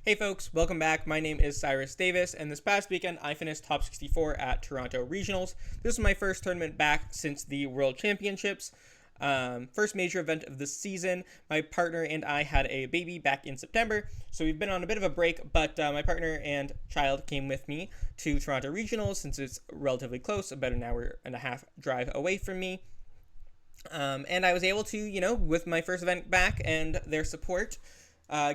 Hey folks, welcome back. My name is Cyrus Davis, and this past weekend I finished top 64 at Toronto Regionals. This was my first tournament back since the World Championships. First major event of the season. My partner and I had a baby back in September, so we've been on a bit of a break, but my partner and child came with me to Toronto Regionals since it's relatively close, about an hour and a half drive away from me. And I was able to, with my first event back and their support,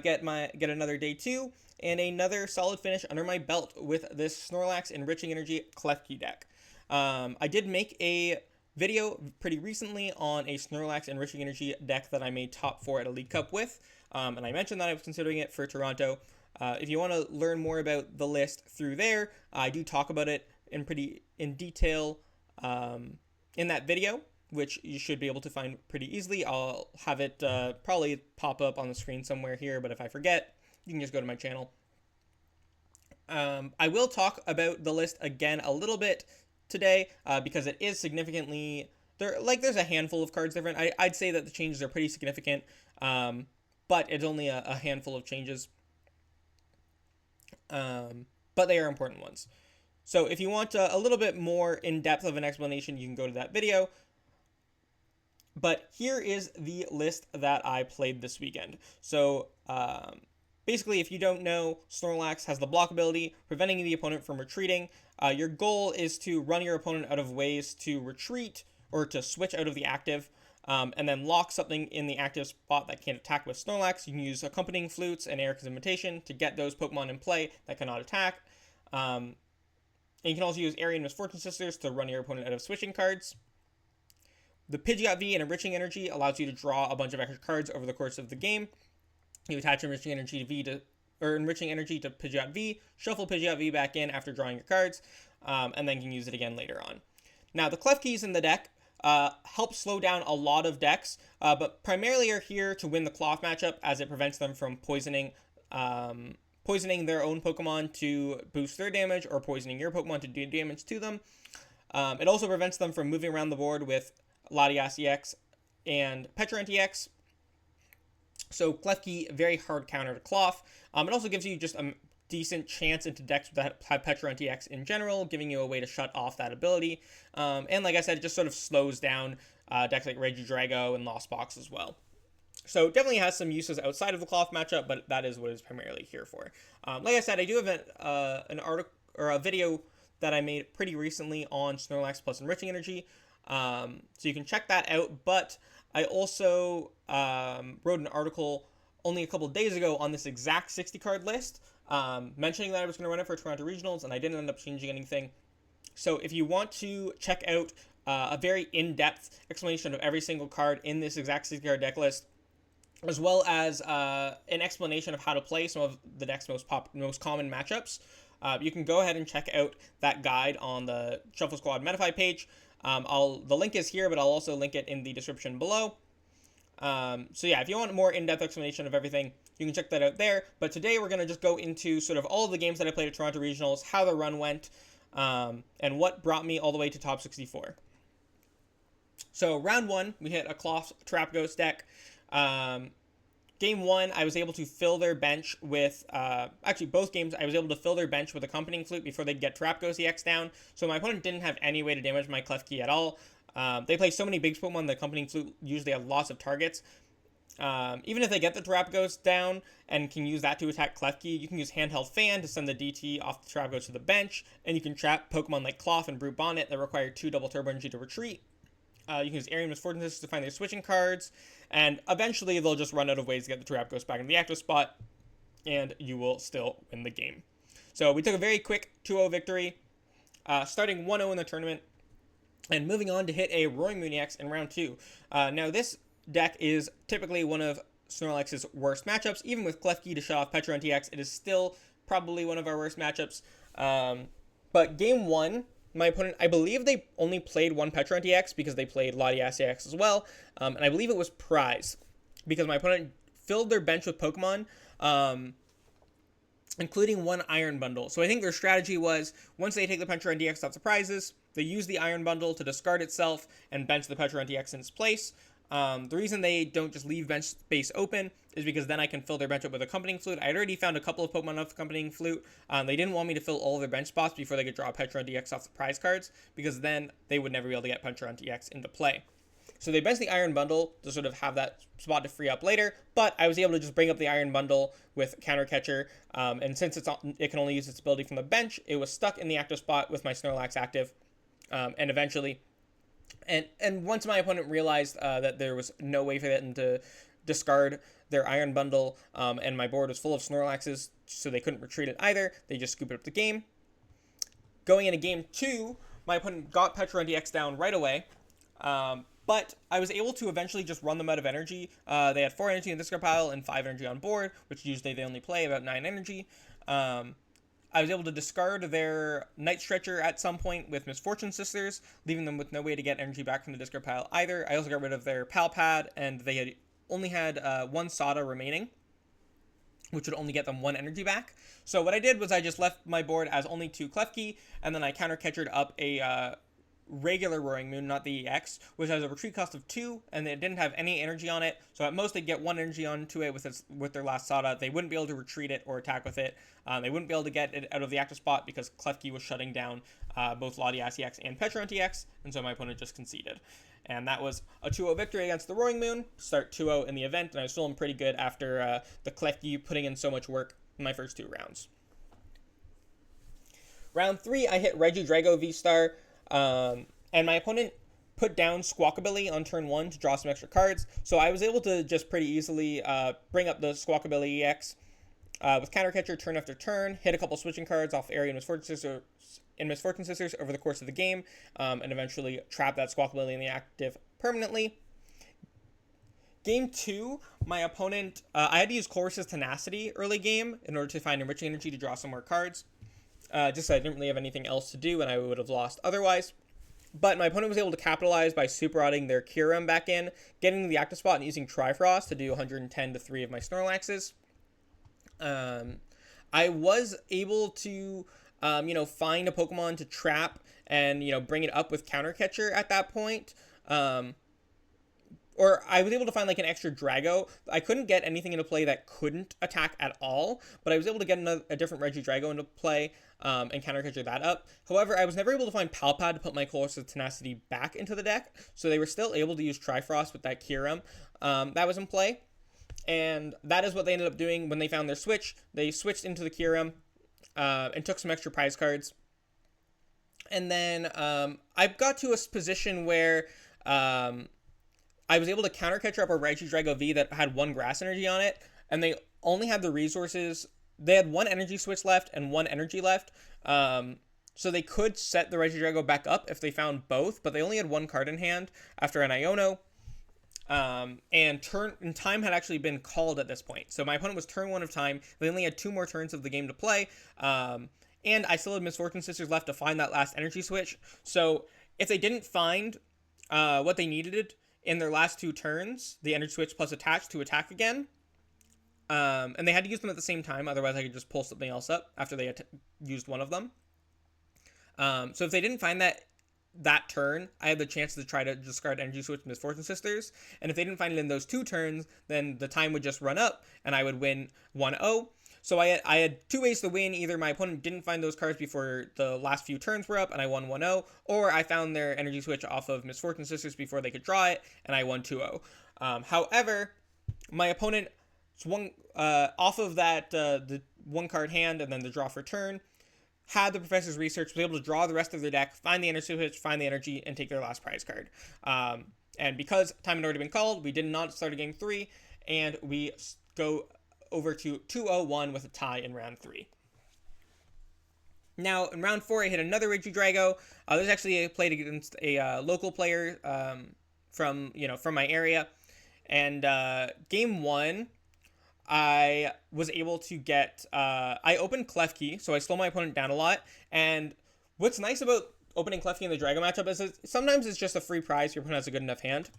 get another day 2 and another solid finish under my belt with this Snorlax Enriching Energy Klefki deck. I did make a video pretty recently on a Snorlax Enriching Energy deck that I made top 4 at a League Cup with, and I mentioned that I was considering it for Toronto. If you want to learn more about the list through there, I do talk about it in detail in that video, which you should be able to find pretty easily. I'll have it probably pop up on the screen somewhere here, but if I forget, you can just go to my channel. I will talk about the list again a little bit today because it is significantly there's a handful of cards different. I'd say that the changes are pretty significant, but it's only a handful of changes, but they are important ones. So if you want a little bit more in depth of an explanation, you can go to that video. But here is the list that I played this weekend. So basically, if you don't know, Snorlax has the block ability, preventing the opponent from retreating. Your goal is to run your opponent out of ways to retreat or to switch out of the active, and then lock something in the active spot that can't attack with Snorlax. You can use Accompanying Flutes and Erika's Invitation to get those Pokemon in play that cannot attack. And you can also use Eri and Misfortune Sisters to run your opponent out of switching cards. The Pidgeot V and Enriching Energy allows you to draw a bunch of extra cards over the course of the game. You attach Enriching Energy to Pidgeot V, shuffle Pidgeot V back in after drawing your cards, and then can use it again later on. Now, the Klefkis in the deck help slow down a lot of decks, but primarily are here to win the Klawf matchup, as it prevents them from poisoning their own Pokemon to boost their damage, or poisoning your Pokemon to do damage to them. It also prevents them from moving around the board with Latias EX and Petrant EX. So Klefki, very hard counter to Klawf. It also gives you just a decent chance into decks that have Petrant EX in general, giving you a way to shut off that ability. And like I said, it just sort of slows down decks like Regidrago and Lost Box as well. So it definitely has some uses outside of the Klawf matchup, but that is what it's primarily here for. Like I said, I do have an article or a video that I made pretty recently on Snorlax plus Enriching Energy. So you can check that out, but I also wrote an article only a couple days ago on this exact 60 card list, mentioning that I was going to run it for Toronto Regionals, and I didn't end up changing anything. So if you want to check out a very in-depth explanation of every single card in this exact 60 card deck list, as well as an explanation of how to play some of the deck's most common matchups, you can go ahead and check out that guide on the Shuffle Squad Metafy page. The link is here, but I'll also link it in the description below. So yeah, if you want a more in-depth explanation of everything, you can check that out there. But today we're going to just go into sort of all of the games that I played at Toronto Regionals, how the run went, and what brought me all the way to top 64. So round 1, we hit a Klawf Trap Ghost deck. Game 1, I was able to fill their bench with, actually both games, I was able to fill their bench with Accompanying Flute before they'd get Trap Ghost EX down, so my opponent didn't have any way to damage my Klefki at all. They play so many big Pokemon, the Accompanying Flute usually have lots of targets. Even if they get the Trap Ghost down and can use that to attack Klefki, you can use Handheld Fan to send the DT off the Trap Ghost to the bench, and you can trap Pokemon like Klawf and Brute Bonnet that require 2 double Turbo Energy to retreat. You can use Eri and Misfortune Sisters to find their switching cards, and eventually they'll just run out of ways to get the Trap Ghost back in the active spot, and you will still win the game. So we took a very quick 2-0 victory, starting 1-0 in the tournament, and moving on to hit a Roaring Moon EX in round 2. Now this deck is typically one of Snorlax's worst matchups. Even with Klefki to shut off Petrant EX, it is still probably one of our worst matchups. But game 1, my opponent, I believe they only played one Petrant EX because they played Latias EX as well, and I believe it was Prize, because my opponent filled their bench with Pokemon, including one Iron Bundle. So I think their strategy was, once they take the Petrant EX off the prizes, they use the Iron Bundle to discard itself and bench the Petrant EX in its place. The reason they don't just leave bench space open is because then I can fill their bench up with Accompanying Flute. I had already found a couple of Pokemon with Accompanying Flute. They didn't want me to fill all their bench spots before they could draw Petron DX off the prize cards, because then they would never be able to get Petron DX into play. So they benched the Iron Bundle to sort of have that spot to free up later, but I was able to just bring up the Iron Bundle with Counter Catcher, and since it can only use its ability from the bench, it was stuck in the active spot with my Snorlax active, and eventually... And once my opponent realized that there was no way for them to discard their Iron Bundle, and my board was full of Snorlaxes, so they couldn't retreat it either, they just scooped up the game. Going into game 2, my opponent got Petron DX down right away, but I was able to eventually just run them out of energy. They had 4 energy in the discard pile and 5 energy on board, which usually they only play about 9 energy. I was able to discard their Night Stretcher at some point with Misfortune Sisters, leaving them with no way to get energy back from the discard pile either. I also got rid of their Pal Pad, and they had only had 1 Sada remaining, which would only get them 1 energy back. So what I did was I just left my board as only 2 Klefki, and then I Counter Catchered up a regular Roaring Moon, not the EX, which has a retreat cost of 2, and it didn't have any energy on it, so at most they'd get 1 energy onto it with their last Sada. They wouldn't be able to retreat it or attack with it. They wouldn't be able to get it out of the active spot because Klefki was shutting down both Latias EX and Petron EX, and so my opponent just conceded. And that was a 2-0 victory against the Roaring Moon, start 2-0 in the event, and I was feeling pretty good after the Klefki putting in so much work in my first 2 rounds. Round 3, I hit Regidrago V-Star, and my opponent put down Squawkabilly on turn 1 to draw some extra cards, so I was able to just pretty easily bring up the Squawkabilly EX with Counter Catcher turn after turn, hit a couple switching cards off Eri and Misfortune Sisters over the course of the game, and eventually trap that Squawkabilly in the active permanently. Game 2, my opponent, I had to use Colress's Tenacity early game in order to find Enriching Energy to draw some more cards, just so I didn't really have anything else to do and I would have lost otherwise. But my opponent was able to capitalize by super rotting their Kyurem back in, getting to the active spot and using Trifrost to do 110 to 3 of my Snorlaxes. I was able to, find a Pokemon to trap and, bring it up with Counter Catcher at that point. Or I was able to find like an extra Drago. I couldn't get anything into play that couldn't attack at all, but I was able to get a different Regidrago into play and Counter Catcher that up. However, I was never able to find Pal Pad to put my Colress Tenacity back into the deck, so they were still able to use Trifrost with that Kyurem that was in play. And that is what they ended up doing when they found their switch. They switched into the Kyurem and took some extra prize cards. And then I got to a position where I was able to Counter Catcher up a Regidrago V that had 1 grass energy on it, and they only had the resources. They had 1 energy switch left and 1 energy left, so they could set the Regidrago back up if they found both, but they only had 1 card in hand after an Iono, and time had actually been called at this point. So my opponent was turn 1 of time. They only had 2 more turns of the game to play, and I still had Misfortune Sisters left to find that last energy switch. So if they didn't find what they needed in their last 2 turns, the energy switch plus attach to attack again, and they had to use them at the same time, otherwise I could just pull something else up after they had used one of them. So if they didn't find that turn, I had the chance to try to discard energy switch Misfortune Sisters, and if they didn't find it in those 2 turns, then the time would just run up and I would win 1-0. So I had 2 ways to win. Either my opponent didn't find those cards before the last few turns were up and I won 1-0, or I found their energy switch off of Misfortune Sisters before they could draw it and I won 2-0. However, my opponent swung off of that the 1 card hand and then the draw for turn, had the Professor's Research, was able to draw the rest of their deck, find the energy switch, find the energy, and take their last prize card. And because time had already been called, we did not start a game 3, and we go over to 2-0-1 with a tie in round 3. Now, in round 4, I hit another Regidrago. This is actually played against a local player from my area. And game 1, I was able to get... I opened Klefki, so I slowed my opponent down a lot. And what's nice about opening Klefki in the Drago matchup is that sometimes it's just a free prize if your opponent has a good enough hand.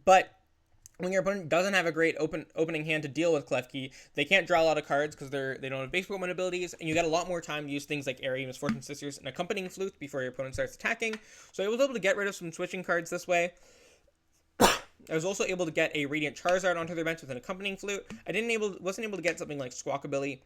But when your opponent doesn't have a great opening hand to deal with Klefki, they can't draw a lot of cards because they don't have base Pokemon abilities, and you get a lot more time to use things like Eri, Misfortune Sisters, and Accompanying Flute before your opponent starts attacking. So I was able to get rid of some switching cards this way. I was also able to get a Radiant Charizard onto their bench with an Accompanying Flute. Wasn't able to get something like Squawkabilly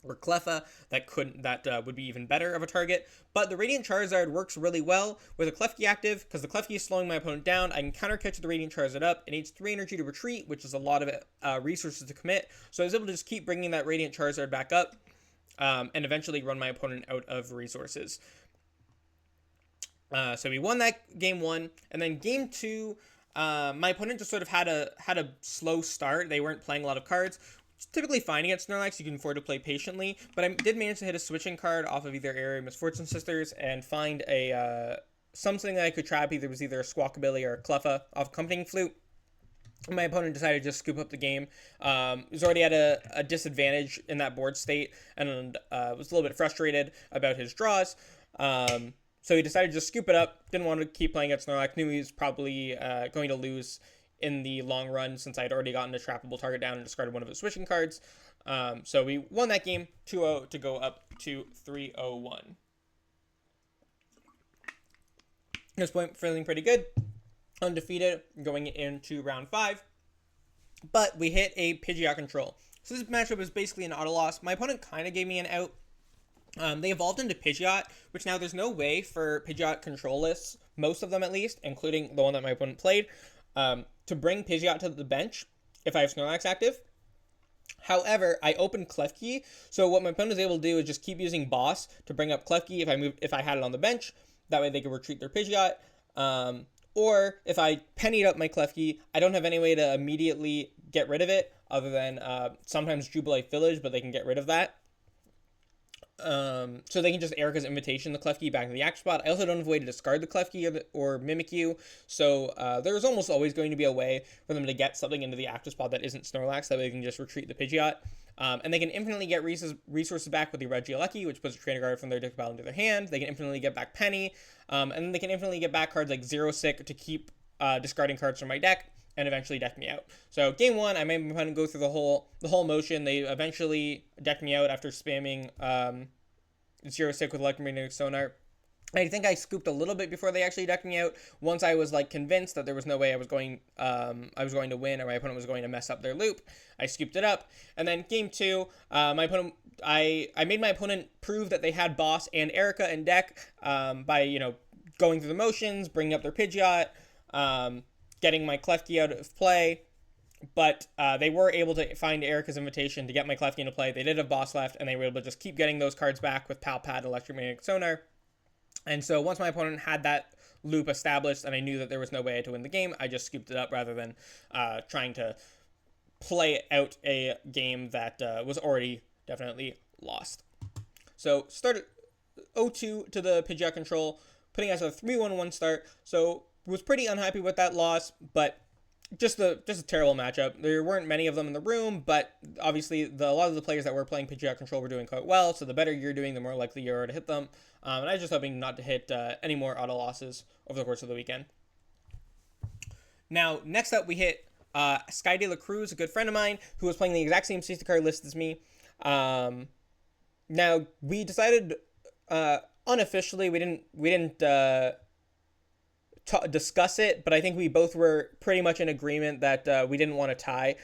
or Cleffa that would be even better of a target. But the Radiant Charizard works really well with a Klefki active, because the Klefki is slowing my opponent down. I can counter catch the Radiant Charizard up. It needs 3 energy to retreat, which is a lot of resources to commit. So I was able to just keep bringing that Radiant Charizard back up, and eventually run my opponent out of resources. So we won that game 1, and then game 2, my opponent just sort of had a slow start. They weren't playing a lot of cards. It's typically fine against Snorlax. You can afford to play patiently, but I did manage to hit a switching card off of either Eri Misfortune Sisters and find a something that I could trap. It was either a Squawkabilly or a Cleffa off Accompanying Flute. My opponent decided to just scoop up the game. He was already at a disadvantage in that board state, and was a little bit frustrated about his draws. So he decided to just scoop it up. Didn't want to keep playing against Snorlax. Knew he was probably going to lose in the long run, since I'd already gotten a trappable target down and discarded one of his switching cards. So we won that game 2-0 to go up to 3-0-1. At this point, feeling pretty good. Undefeated going into round 5. But we hit a Pidgeot control. So this matchup is basically an auto loss. My opponent kind of gave me an out. They evolved into Pidgeot, which now there's no way for Pidgeot control lists, most of them at least, including the one that my opponent played, to bring Pidgeot to the bench if I have Snorlax active. However, I opened Klefki, so what my opponent was able to do is just keep using Boss to bring up Klefki if I had it on the bench. That way they could retreat their Pidgeot. Or if I pennied up my Klefki, I don't have any way to immediately get rid of it other than sometimes Jubilee Village, but they can get rid of that. So they can just Erika's Invitation the Klefki back to the action spot. I also don't have a way to discard the Klefki or Mimikyu, so there's almost always going to be a way for them to get something into the active spot that isn't Snorlax, that way they can just retreat the Pidgeot. And they can infinitely get resources back with the Regidrago, which puts a trainer card from their deck pile into their hand. They can infinitely get back Penny, and then they can infinitely get back cards like Xerosic to keep discarding cards from my deck and eventually deck me out. So game 1, I made my opponent go through the whole motion. They eventually decked me out after spamming Xerosic with Electromagnetic Sonar. I think I scooped a little bit before they actually decked me out. Once I was convinced that there was no way I was going to win, or my opponent was going to mess up their loop, I scooped it up. And then game 2, my opponent, I made my opponent prove that they had Boss and Erika in deck by going through the motions, bringing up their Pidgeot, getting my Klefki out of play. But they were able to find Erika's Invitation to get my Klefki into play. They did have Boss left, and they were able to just keep getting those cards back with Pal Pad, Electromagnetic Sonar. And so once my opponent had that loop established and I knew that there was no way to win the game, I just scooped it up rather than trying to play out a game that was already definitely lost. So started 0-2 to the Pidgeot control, putting us at a 3-1-1 start. So was pretty unhappy with that loss, but just a terrible matchup. There weren't many of them in the room, but obviously a lot of the players that were playing Pidgeot control were doing quite well, so the better you're doing, the more likely you are to hit them. And I was just hoping not to hit any more auto losses over the course of the weekend. Now, next up, we hit Sky De La Cruz, a good friend of mine, who was playing the exact same safety card list as me. Now, we decided unofficially, we didn't discuss it, but I think we both were pretty much in agreement that we didn't want to tie.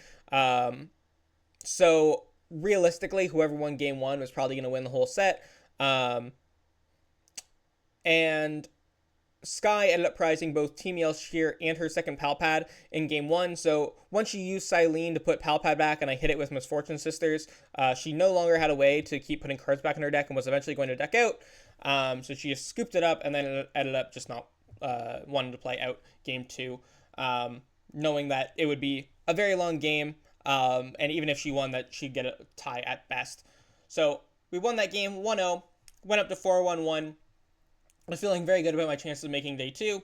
So realistically, whoever won game 1 was probably going to win the whole set. And Sky ended up prizing both Team Yelshir and her second Pal Pad in game 1. So once she used Cyllene to put Pal Pad back and I hit it with Misfortune Sisters, she no longer had a way to keep putting cards back in her deck and was eventually going to deck out. So she just scooped it up and then it ended up just not wanting to play out game 2, knowing that it would be a very long game, and even if she won, that she'd get a tie at best. So we won that game 1-0, went up to 4-1-1. I was feeling very good about my chances of making day 2.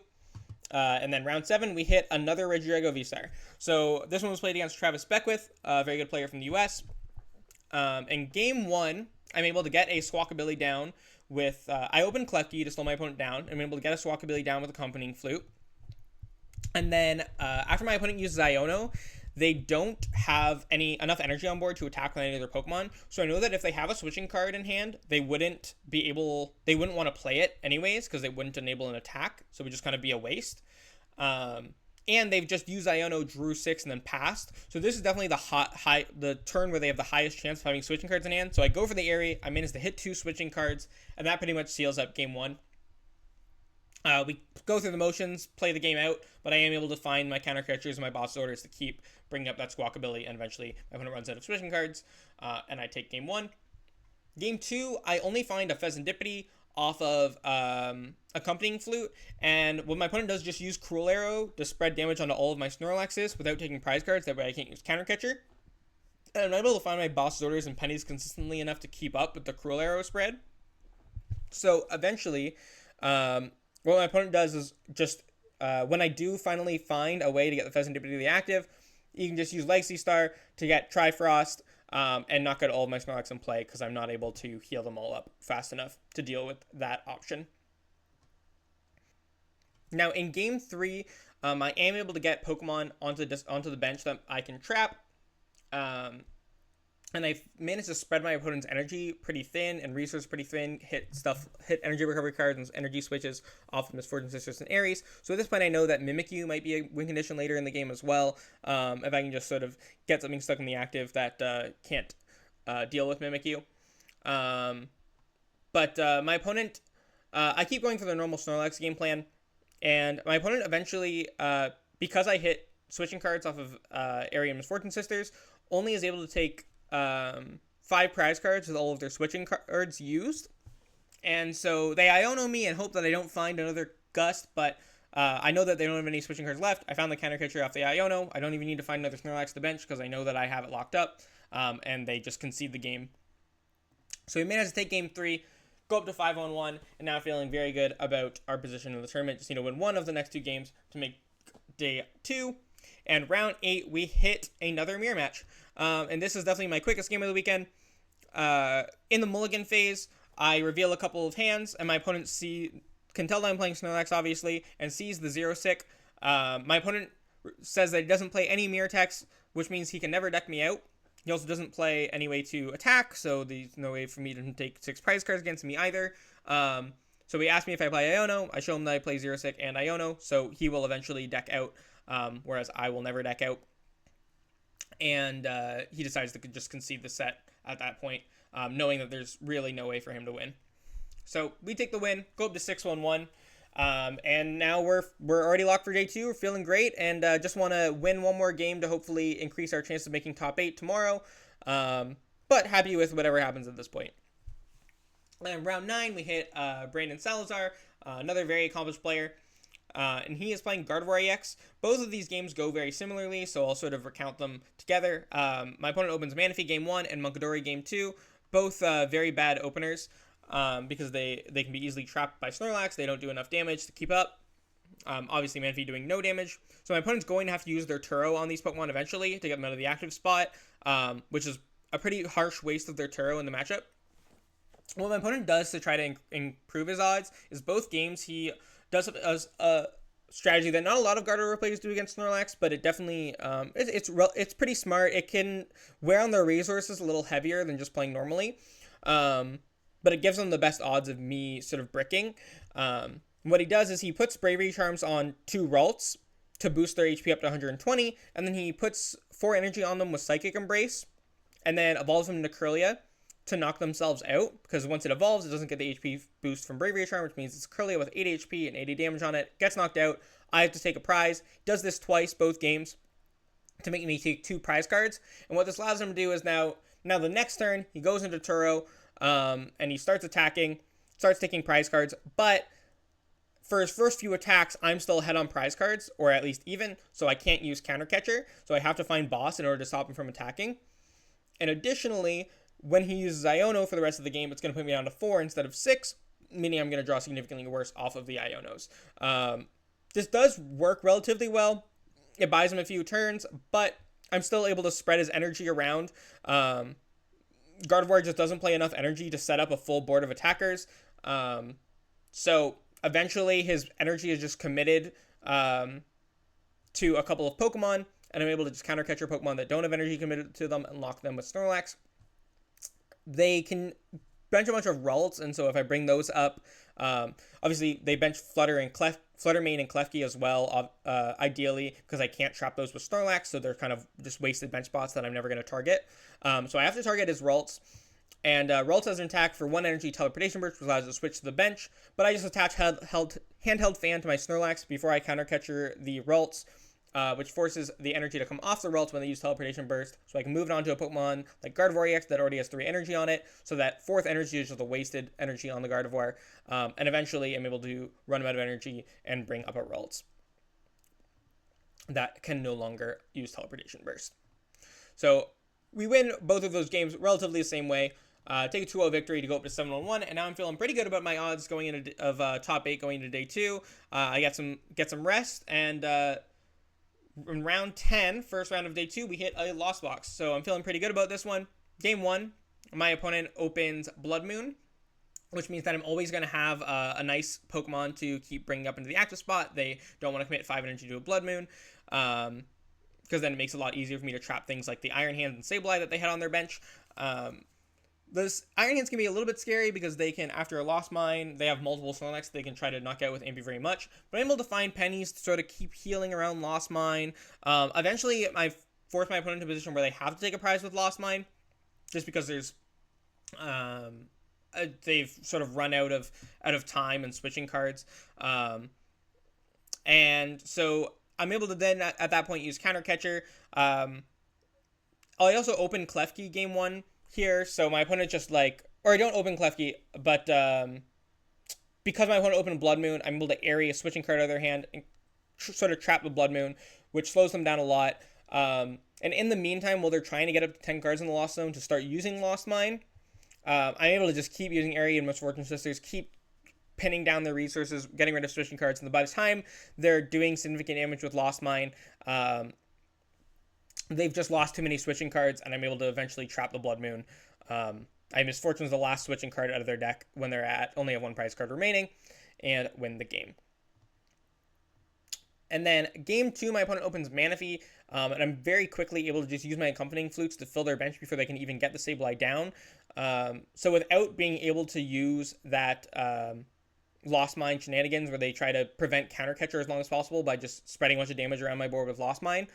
And then round 7, we hit another Regidrago V-Star. So this one was played against Travis Beckwith, a very good player from the US. In game 1, I'm able to get a Squawkabilly down with, I opened Klefki to slow my opponent down. I'm able to get a Squawkabilly down with Accompanying Flute. And then after my opponent uses Iono, they don't have enough energy on board to attack with any of their Pokemon. So I know that if they have a switching card in hand, they wouldn't want to play it anyways, because they wouldn't enable an attack. So it would just kind of be a waste. And they've just used Iono, drew 6, and then passed. So this is definitely the turn where they have the highest chance of having switching cards in hand. So I go for the Eri. I manage to hit 2 switching cards, and that pretty much seals up game 1. We go through the motions, play the game out, but I am able to find my counter catchers and my boss orders to keep bringing up that squawk ability, and eventually my opponent runs out of switching cards, and I take game 1. Game 2, I only find a Pheasantipity off of Accompanying Flute, and what my opponent does is just use Cruel Arrow to spread damage onto all of my Snorlaxes without taking prize cards. That way I can't use Counter Catcher. And I'm able to find my boss orders and pennies consistently enough to keep up with the Cruel Arrow spread. So eventually, what my opponent does is just, when I do finally find a way to get the Pheasantipity to the active, you can just use Legacy Star to get Trifrost, and knock out all of my Snorlax in play, because I'm not able to heal them all up fast enough to deal with that option. Now, in Game 3, I am able to get Pokemon onto the bench that I can trap, and I've managed to spread my opponent's energy pretty thin and resource pretty thin, hit energy recovery cards and energy switches off of Misfortune Sisters and Aries. So at this point, I know that Mimikyu might be a win condition later in the game as well, if I can just sort of get something stuck in the active that can't deal with Mimikyu. But my opponent, I keep going for the normal Snorlax game plan, and my opponent eventually, because I hit switching cards off of Eri and Misfortune Sisters, only is able to take 5 prize cards with all of their switching cards used. And so they Iono me and hope that I don't find another Gust, but I know that they don't have any switching cards left. I found the counter catcher off the Iono. I don't even need to find another Snorlax to the bench because I know that I have it locked up, and they just concede the game. So we managed to take game 3, go up to 5-on-1, and now feeling very good about our position in the tournament. Just need to win one of the next 2 games to make day 2. And round 8, we hit another mirror match. And this is definitely my quickest game of the weekend. In the mulligan phase, I reveal a couple of hands, and my opponent can tell that I'm playing Snorlax, obviously, and sees the Xerosic. My opponent says that he doesn't play any mirror attacks, which means he can never deck me out. He also doesn't play any way to attack, so there's no way for me to take 6 prize cards against me either. So he asked me if I play Iono. I show him that I play Xerosic and Iono, so he will eventually deck out, whereas I will never deck out. And he decides to just concede the set at that point, knowing that there's really no way for him to win. So we take the win, go up to 6-1-1, and now we're already locked for day 2. We're feeling great, and just want to win one more game to hopefully increase our chance of making top 8 tomorrow. But happy with whatever happens at this point. And round 9, we hit Brandon Salazar, another very accomplished player. And he is playing Gardevoir EX. Both of these games go very similarly, so I'll sort of recount them together. My opponent opens Manaphy game 1 and Munkidori game 2. Both very bad openers, because they can be easily trapped by Snorlax. They don't do enough damage to keep up. Obviously, Manaphy doing no damage. So my opponent's going to have to use their Turo on these Pokemon eventually to get them out of the active spot, which is a pretty harsh waste of their Turo in the matchup. What my opponent does to try to improve his odds is both games he does a strategy that not a lot of Gardevoir players do against Snorlax, but it definitely it's pretty smart. It can wear on their resources a little heavier than just playing normally, but it gives them the best odds of me sort of bricking. What he does is he puts Bravery Charms on 2 Ralts to boost their HP up to 120, and then he puts 4 energy on them with Psychic Embrace, and then evolves them into Kirlia to knock themselves out, because once it evolves, it doesn't get the HP boost from Bravery Charm, which means it's Kirlia with 8 HP and 80 damage on it, gets knocked out, I have to take a prize, does this twice, both games, to make me take 2 prize cards, and what this allows him to do is now the next turn, he goes into Turo, and he starts attacking, starts taking prize cards, but for his first few attacks, I'm still ahead on prize cards, or at least even, so I can't use Counter Catcher, so I have to find Boss in order to stop him from attacking, and additionally, when he uses Iono for the rest of the game, it's going to put me down to 4 instead of 6, meaning I'm going to draw significantly worse off of the Ionos. This does work relatively well. It buys him a few turns, but I'm still able to spread his energy around. Gardevoir just doesn't play enough energy to set up a full board of attackers. So eventually his energy is just committed to a couple of Pokemon, and I'm able to just counter catcher Pokemon that don't have energy committed to them and lock them with Snorlax. They can bench a bunch of Ralts, and so if I bring those up, obviously they bench Flutter and Flutter Mane and Klefki as well, ideally, because I can't trap those with Snorlax, so they're kind of just wasted bench spots that I'm never going to target. So I have to target his Ralts, and Ralts has an attack for 1 energy teleportation burst, which allows it to switch to the bench, but I just attach handheld fan to my Snorlax before I countercatcher the Ralts, which forces the energy to come off the Ralts when they use teleportation burst, so I can move it onto a Pokemon like Gardevoir EX that already has 3 energy on it, so that 4th energy is just a wasted energy on the Gardevoir, and eventually I'm able to run out of energy and bring up a Ralts that can no longer use teleportation burst. So we win both of those games relatively the same way. Take a 2-0 victory to go up to 7-1, and now I'm feeling pretty good about my odds going into top 8 going into day 2. I get some rest, and in round 10, first round of day 2, we hit a lost box. So I'm feeling pretty good about this one. Game 1, my opponent opens Blood Moon, which means that I'm always going to have a nice Pokemon to keep bringing up into the active spot. They don't want to commit 5 energy to a Blood Moon, because then it makes it a lot easier for me to trap things like the Iron Hands and Sableye that they had on their bench. Those Iron Hands can be a little bit scary because they can, after a Lost Mine, they have multiple Snorlax they can try to knock out with Ampy very much. But I'm able to find pennies to sort of keep healing around Lost Mine. Eventually, I force my opponent to a position where they have to take a prize with Lost Mine, just because there's they've sort of run out of time and switching cards. And so I'm able to then at that point use Counter Catcher. I also open Klefki game 1 here, so my opponent just or I don't open Klefki, but because my opponent opened Blood Moon, I'm able to Eri a switching card out of their hand and sort of trap the Blood Moon, which slows them down a lot. And in the meantime, while they're trying to get up to 10 cards in the Lost Zone to start using Lost Mine, I'm able to just keep using Eri and Misfortune Sisters, keep pinning down their resources, getting rid of switching cards, and by the time they're doing significant damage with Lost Mine, they've just lost too many switching cards, and I'm able to eventually trap the Blood Moon. I Misfortune's the last switching card out of their deck when they're only have 1 prize card remaining, and win the game. And then game 2, my opponent opens Manaphy, and I'm very quickly able to just use my Accompanying Flutes to fill their bench before they can even get the Sableye down. So without being able to use that Lost Mine shenanigans where they try to prevent Counter Catcher as long as possible by just spreading a bunch of damage around my board with Lost Mine,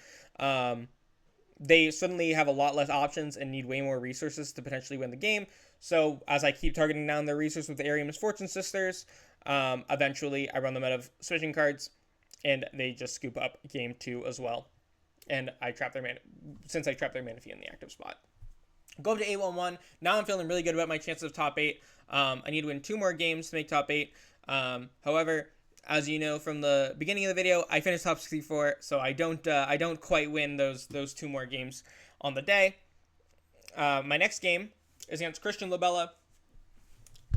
they suddenly have a lot less options and need way more resources to potentially win the game. So as I keep targeting down their resources with the Eri and Misfortune Sisters, eventually I run them out of switching cards, and they just scoop up game 2 as well. And I trap their Manaphy in the active spot. Go up to 8-1-1. Now I'm feeling really good about my chances of top 8. I need to win 2 more games to make top 8. However, as you know from the beginning of the video, I finished top 64, so I don't quite win those 2 more games on the day. My next game is against Christian Lobella,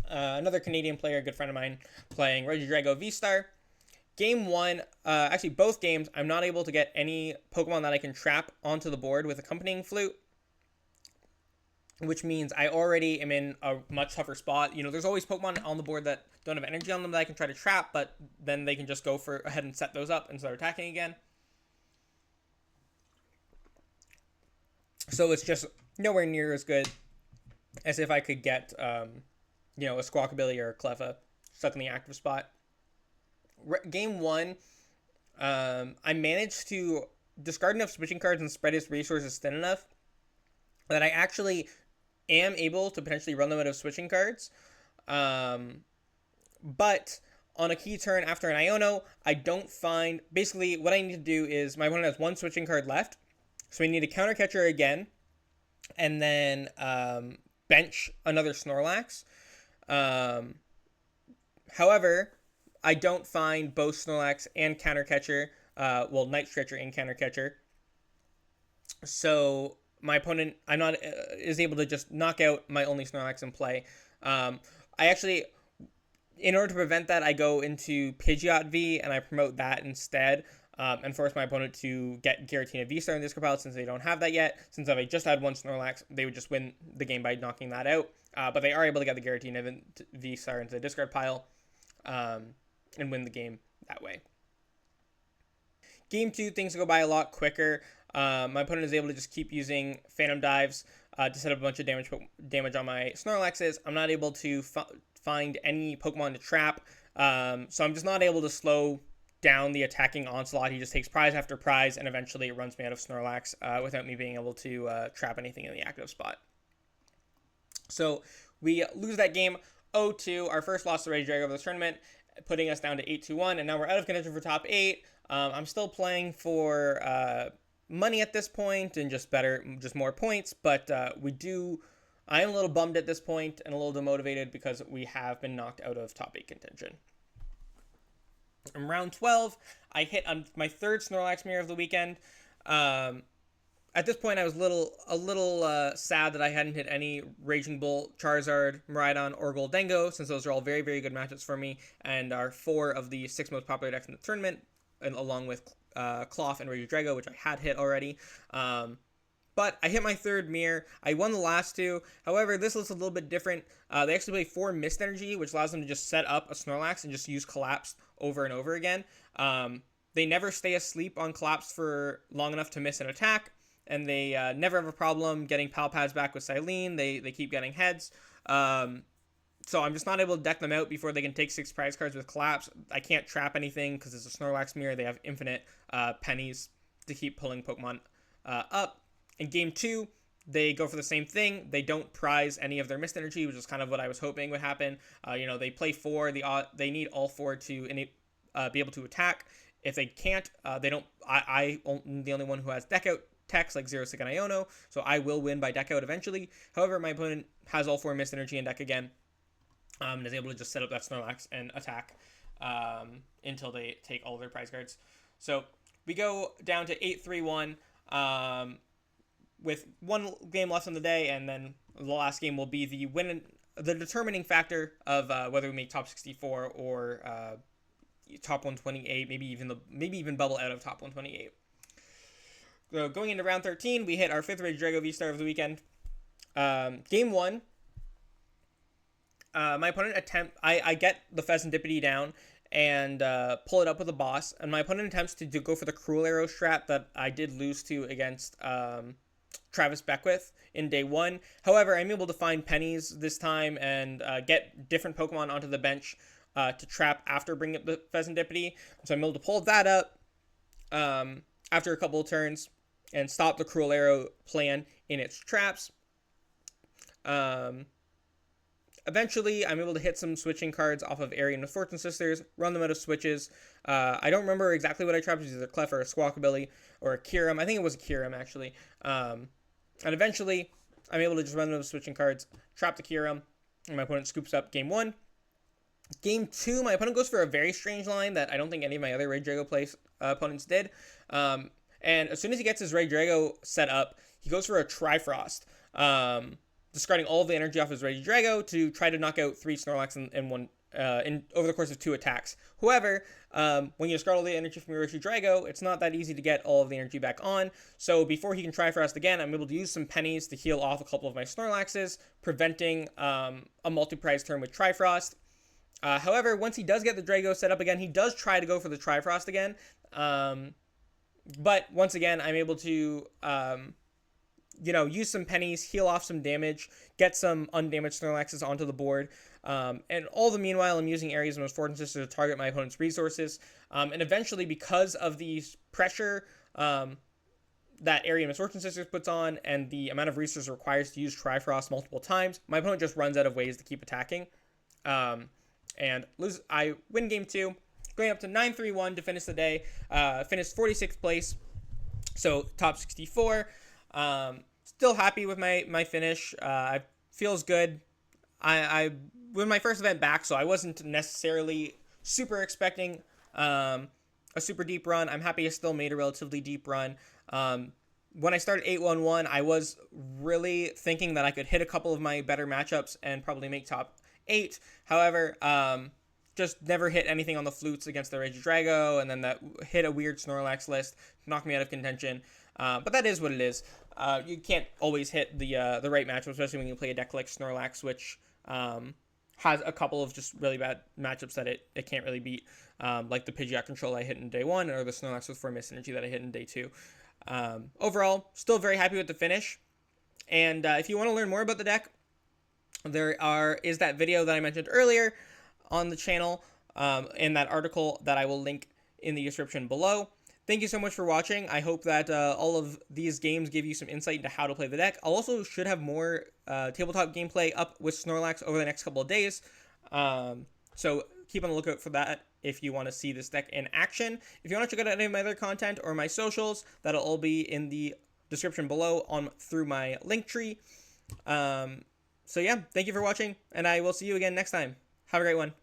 another Canadian player, a good friend of mine, playing Regidrago V-Star. Game 1, actually both games, I'm not able to get any Pokemon that I can trap onto the board with Accompanying Flute, which means I already am in a much tougher spot. You know, there's always Pokemon on the board that don't have energy on them that I can try to trap, but then they can just go ahead and set those up and start attacking again. So it's just nowhere near as good as if I could get, a Squawkabilly or a Cleffa stuck in the active spot. Game 1, I managed to discard enough switching cards and spread his resources thin enough that I actually am able to potentially run them out of switching cards. But on a key turn after an Iono, I don't find... Basically, what I need to do is my opponent has 1 switching card left, so we need to Counter Catcher again, and then bench another Snorlax. However, I don't find both Snorlax and Counter Catcher, Night Stretcher and Counter Catcher. So my opponent, is able to just knock out my only Snorlax in play. I actually, in order to prevent that, I go into Pidgeot V and I promote that instead, and force my opponent to get Giratina V-Star in Discard Pile since they don't have that yet. Since if I just had 1 Snorlax, they would just win the game by knocking that out. But they are able to get the Giratina V-Star into the Discard Pile, and win the game that way. Game 2, things go by a lot quicker. My opponent is able to just keep using Phantom Dives to set up a bunch of damage on my Snorlaxes. I'm not able to find any Pokemon to trap, so I'm just not able to slow down the attacking onslaught. He just takes prize after prize, and eventually it runs me out of Snorlax without me being able to trap anything in the active spot. So we lose that game 0-2, our first loss to Regidrago of this tournament, putting us down to 8-1, and now we're out of contention for top 8. I'm still playing for money at this point and just more points, but I am a little bummed at this point and a little demotivated because we have been knocked out of top 8 contention. In round 12, I hit on my third Snorlax mirror of the weekend. At this point, I was a little sad that I hadn't hit any Raging Bull, Charizard, Miraidon, or Goldengo, since those are all very, very good matchups for me and are 4 of the 6 most popular decks in the tournament, and along with Klawf and Regidrago, which I had hit already. But I hit my third mirror. I won the last 2. However, this looks a little bit different. They actually play 4 Mist Energy, which allows them to just set up a Snorlax and just use Collapse over and over again. They never stay asleep on Collapse for long enough to miss an attack, and they never have a problem getting Pal Pads back with Cyllene. They keep getting heads. So I'm just not able to deck them out before they can take 6 prize cards with Collapse. I can't trap anything because it's a Snorlax mirror. They have infinite pennies to keep pulling Pokemon up. In game 2, they go for the same thing. They don't prize any of their Mist Energy, which is kind of what I was hoping would happen. They play 4. They need all 4 to be able to attack. If they can't, they don't. I'm the only one who has deck out techs like Xerosic and Iono, so I will win by deck out eventually. However, my opponent has all 4 Mist Energy in deck again, and is able to just set up that Snorlax and attack until they take all of their prize cards. So we go down to 8-3-1. With 1 game left on the day, and then the last game will be the determining factor of whether we make top 64 or top 128, maybe even bubble out of top 128. So going into round 13, we hit our 5th Regidrago V-Star of the weekend. Game 1, my opponent I get the Pheasantipity down and pull it up with a boss, and my opponent attempts to go for the Cruel Arrow strat that I did lose to against Travis Beckwith in day 1. However, I'm able to find pennies this time and get different Pokemon onto the bench to trap after bringing up the Pheasantipity. So I'm able to pull that up after a couple of turns and stop the Cruel Arrow plan in its traps. Eventually, I'm able to hit some switching cards off of Eri and the Fortune Sisters, run them out of switches. I don't remember exactly what I trapped. It was either Klefki or a Squawkabilly or a Kyurem. I think it was a Kyurem, actually. And eventually, I'm able to just run them out of switching cards, trap the Kyurem, and my opponent scoops up game 1. Game 2, my opponent goes for a very strange line that I don't think any of my other Regidrago opponents did. And as soon as he gets his Regidrago set up, he goes for a Trifrost. Discarding all of the energy off his Regidrago to try to knock out 3 Snorlax over the course of 2 attacks. However, when you discard all the energy from your Regidrago, it's not that easy to get all of the energy back on. So before he can Trifrost again, I'm able to use some pennies to heal off a couple of my Snorlaxes, preventing a multi-prize turn with Trifrost. However, once he does get the Drago set up again, he does try to go for the Trifrost again. But once again, I'm able to use some pennies, heal off some damage, get some undamaged Snorlaxes onto the board, and all the meanwhile, I'm using Eri's Most Fortune Sister to target my opponent's resources, and eventually, because of the pressure that Eri and Most Fortune Sisters puts on, and the amount of resources requires to use Trifrost multiple times, my opponent just runs out of ways to keep attacking, and lose. I win game 2, going up to 9-3-1 to finish the day, finished 46th place, so top 64. Still happy with my finish. It feels good. I with my first event back, so I wasn't necessarily super expecting a super deep run. I'm happy I still made a relatively deep run. When I started 8-1-1, I was really thinking that I could hit a couple of my better matchups and probably make top 8. However, just never hit anything on the flutes against the Regidrago, and then that hit a weird Snorlax list, knocked me out of contention. But that is what it is. You can't always hit the right matchup, especially when you play a deck like Snorlax, which has a couple of just really bad matchups that it can't really beat, like the Pidgeot control I hit in day 1, or the Snorlax with 4 Mist Energy that I hit in day 2. Overall, still very happy with the finish. And if you want to learn more about the deck, is that video that I mentioned earlier on the channel, and that article that I will link in the description below. Thank you so much for watching. I hope that all of these games give you some insight into how to play the deck. I also should have more tabletop gameplay up with Snorlax over the next couple of days. So keep on the lookout for that if you want to see this deck in action. If you want to check out any of my other content or my socials, that'll all be in the description below through my link tree. So yeah, thank you for watching, and I will see you again next time. Have a great one.